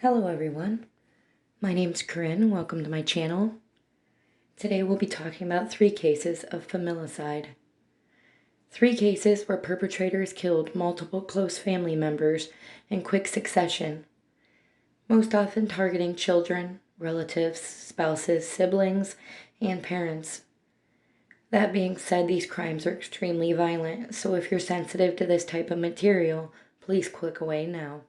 Hello everyone, my name's Corinne. Welcome to my channel. Today we'll be talking about 3 cases of familicide. 3 cases where perpetrators killed multiple close family members in quick succession, most often targeting children, relatives, spouses, siblings, and parents. That being said, these crimes are extremely violent, so if you're sensitive to this type of material, please click away now.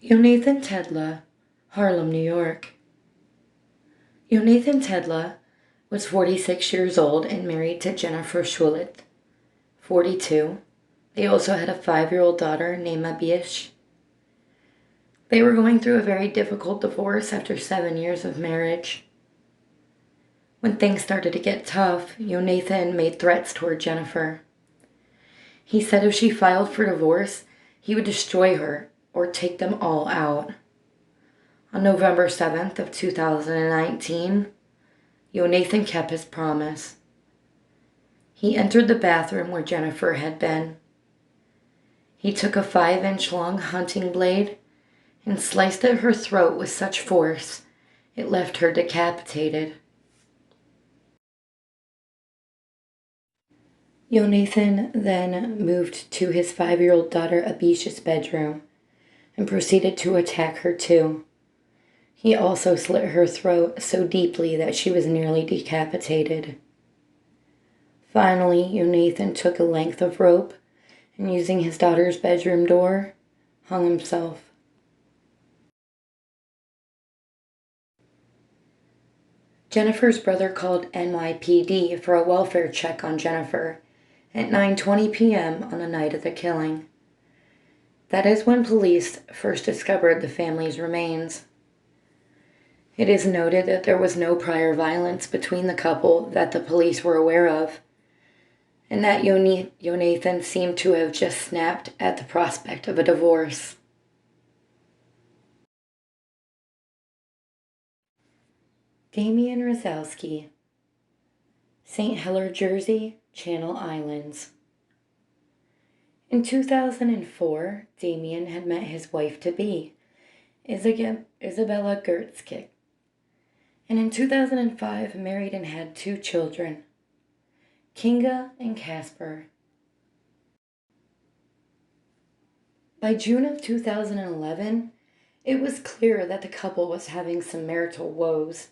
Jonathan Tedla, Harlem, New York. Jonathan Tedla was 46 years old and married to Jennifer Schulet, 42. They also had a 5-year-old daughter named Abish. They were going through a very difficult divorce after 7 years of marriage. When things started to get tough, Jonathan made threats toward Jennifer. He said if she filed for divorce, he would destroy her or take them all out. On November 7th of 2019, Jonathan kept his promise. He entered the bathroom where Jennifer had been. He took a 5-inch long hunting blade and sliced at her throat with such force it left her decapitated. Jonathan then moved to his 5-year-old daughter Abish's bedroom and proceeded to attack her too. He also slit her throat so deeply that she was nearly decapitated. Finally, Jonathan took a length of rope and, using his daughter's bedroom door, hung himself. Jennifer's brother called NYPD for a welfare check on Jennifer at 9:20 p.m. on the night of the killing. That is when police first discovered the family's remains. It is noted that there was no prior violence between the couple that the police were aware of, and that Jonathan seemed to have just snapped at the prospect of a divorce. Damien Rosovsky, St. Helier, Jersey, Channel Islands. In 2004, Damien had met his wife-to-be, Isabella Gertzkick, and in 2005 married and had 2 children, Kinga and Casper. By June of 2011, it was clear that the couple was having some marital woes.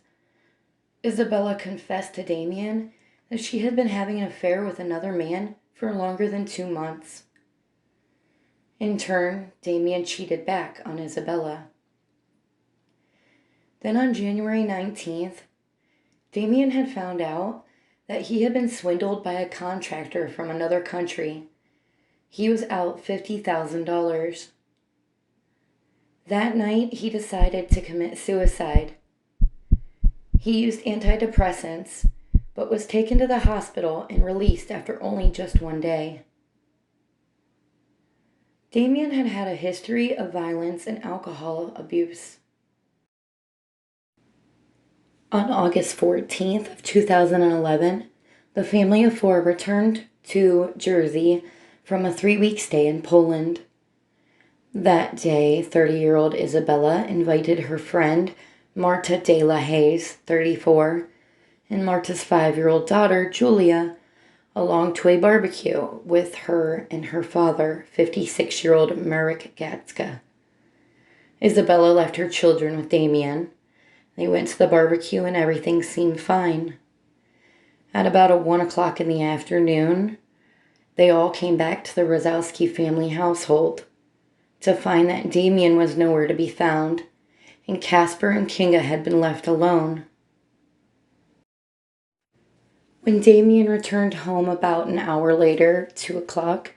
Isabella confessed to Damien that she had been having an affair with another man for longer than 2 months. In turn, Damien cheated back on Isabella. Then on January 19th, Damien had found out that he had been swindled by a contractor from another country. He was out $50,000. That night, he decided to commit suicide. He used antidepressants, but was taken to the hospital and released after only just 1 day. Damien had had a history of violence and alcohol abuse. On August 14th of 2011, the family of 4 returned to Jersey from a 3-week stay in Poland. That day, 30-year-old Isabella invited her friend Marta de la Hayes, 34, and Marta's 5-year-old daughter, Julia, along to a barbecue with her and her father, 56-year-old Marek Gatska. Isabella left her children with Damien. They went to the barbecue and everything seemed fine. At about 1 o'clock in the afternoon, they all came back to the Rosowsky family household to find that Damien was nowhere to be found, and Casper and Kinga had been left alone. When Damien returned home about an hour later, 2 o'clock,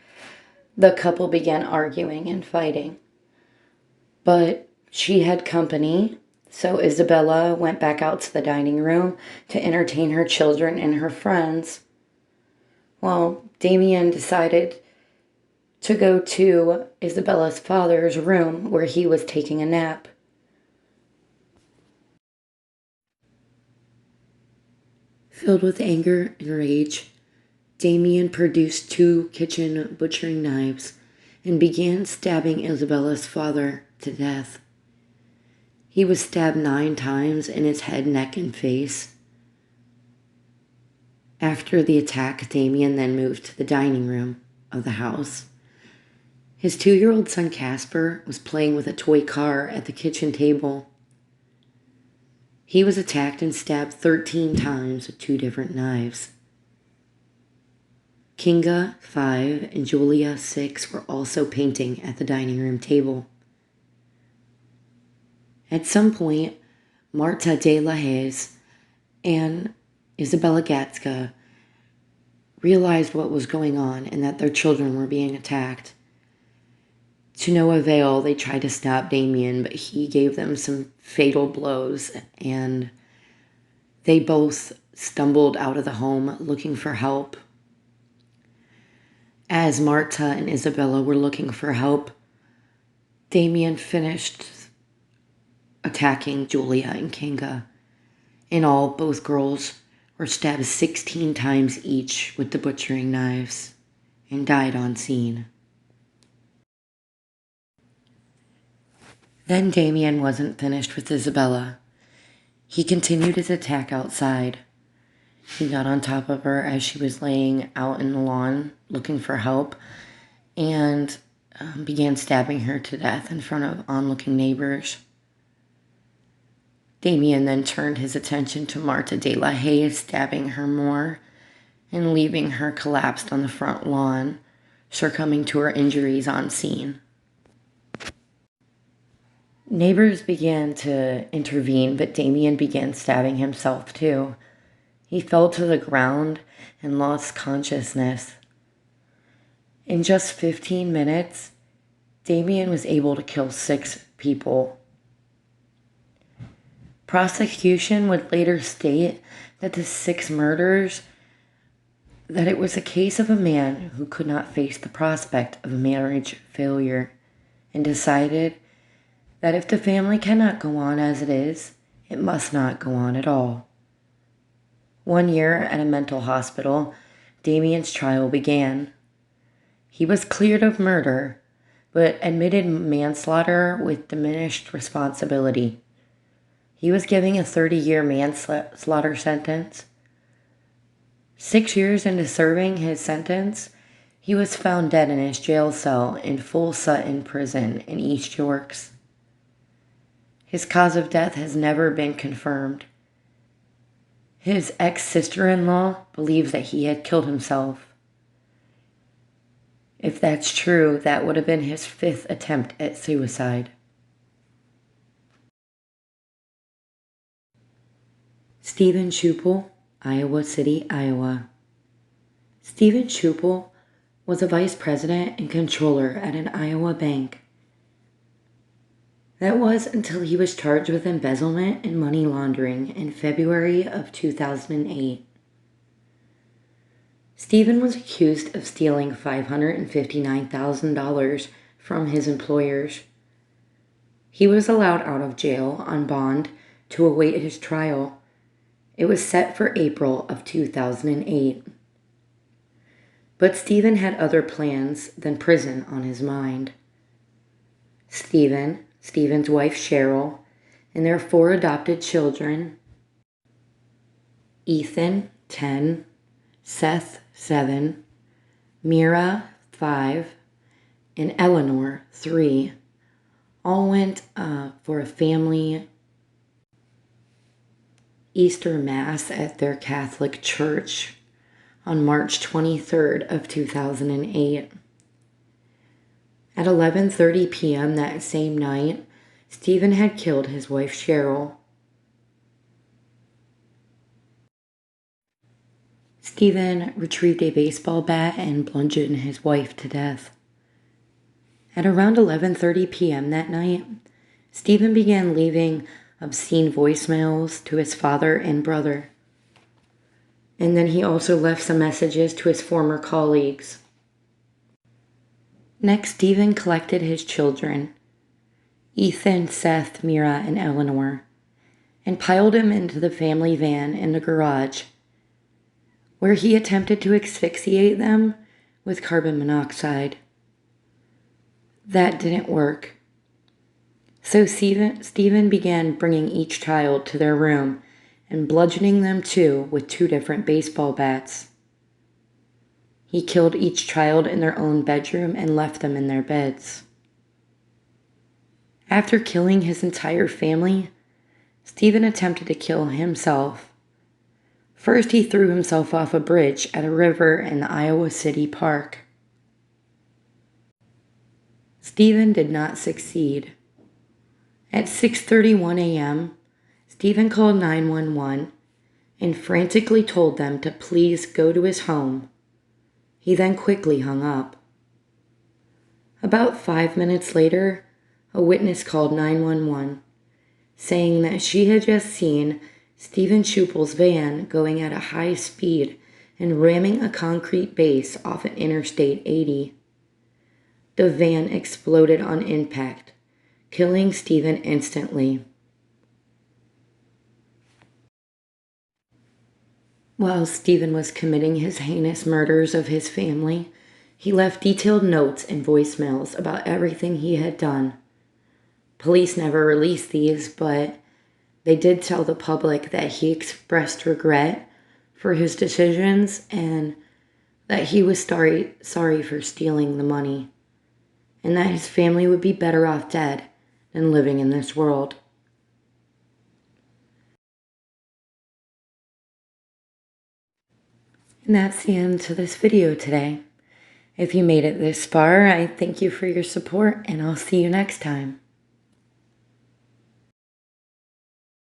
the couple began arguing and fighting. But she had company, so Isabella went back out to the dining room to entertain her children and her friends. Well, Damien decided to go to Isabella's father's room where he was taking a nap. Filled with anger and rage, Damien produced 2 kitchen butchering knives and began stabbing Isabella's father to death. He was stabbed 9 times in his head, neck, and face. After the attack, Damien then moved to the dining room of the house. His 2-year-old son Casper was playing with a toy car at the kitchen table. He was attacked and stabbed 13 times with 2 different knives. Kinga, 5, and Julia, 6, were also painting at the dining room table. At some point, Marta de la Hez and Isabella Gatska realized what was going on and that their children were being attacked. To no avail, they tried to stop Damien, but he gave them some fatal blows, and they both stumbled out of the home looking for help. As Marta and Isabella were looking for help, Damien finished attacking Julia and Kinga. In all, both girls were stabbed 16 times each with the butchering knives and died on scene. Then Damien wasn't finished with Isabella. He continued his attack outside. He got on top of her as she was laying out in the lawn looking for help and began stabbing her to death in front of onlooking neighbors. Damien then turned his attention to Marta de la Hez, stabbing her more and leaving her collapsed on the front lawn, succumbing to her injuries on scene. Neighbors began to intervene, but Damien began stabbing himself too. He fell to the ground and lost consciousness. In just 15 minutes, Damien was able to kill 6 people. Prosecution would later state that the 6 murders, that it was a case of a man who could not face the prospect of a marriage failure and decided that if the family cannot go on as it is, it must not go on at all. 1 year at a mental hospital, Damien's trial began. He was cleared of murder, but admitted manslaughter with diminished responsibility. He was given a 30-year manslaughter sentence. 6 years into serving his sentence, he was found dead in his jail cell in Full Sutton Prison in East Yorks. His cause of death has never been confirmed. His ex-sister-in-law believes that he had killed himself. If that's true, that would have been his 5th attempt at suicide. Stephen Chu Poole, Iowa City, Iowa. Stephen Chu Poole was a vice president and controller at an Iowa bank. That was until he was charged with embezzlement and money laundering in February of 2008. Stephen was accused of stealing $559,000 from his employers. He was allowed out of jail on bond to await his trial. It was set for April of 2008. But Stephen had other plans than prison on his mind. Stephen's wife Cheryl, and their 4 adopted children, Ethan, 10, Seth, 7, Mira, 5, and Eleanor, 3, all went for a family Easter Mass at their Catholic church on March 23rd of 2008. At 11:30 p.m. that same night, Stephen had killed his wife Cheryl. Stephen retrieved a baseball bat and bludgeoned his wife to death. At around 11:30 p.m. that night, Stephen began leaving obscene voicemails to his father and brother. And then he also left some messages to his former colleagues. Next, Stephen collected his children, Ethan, Seth, Mira, and Eleanor, and piled them into the family van in the garage, where he attempted to asphyxiate them with carbon monoxide. That didn't work. So Stephen began bringing each child to their room and bludgeoning them too with 2 different baseball bats. He killed each child in their own bedroom and left them in their beds. After killing his entire family, Stephen attempted to kill himself. First, he threw himself off a bridge at a river in the Iowa City Park. Stephen did not succeed. At 6:31 a.m., Stephen called 911 and frantically told them to please go to his home. He then quickly hung up. About 5 minutes later, a witness called 911, saying that she had just seen Stephen Chu Poole's van going at a high speed and ramming a concrete base off an Interstate 80. The van exploded on impact, killing Stephen instantly. While Stephen was committing his heinous murders of his family, he left detailed notes and voicemails about everything he had done. Police never released these, but they did tell the public that he expressed regret for his decisions and that he was sorry for stealing the money, and that his family would be better off dead than living in this world. And that's the end to this video today. If you made it this far, I thank you for your support, and I'll see you next time.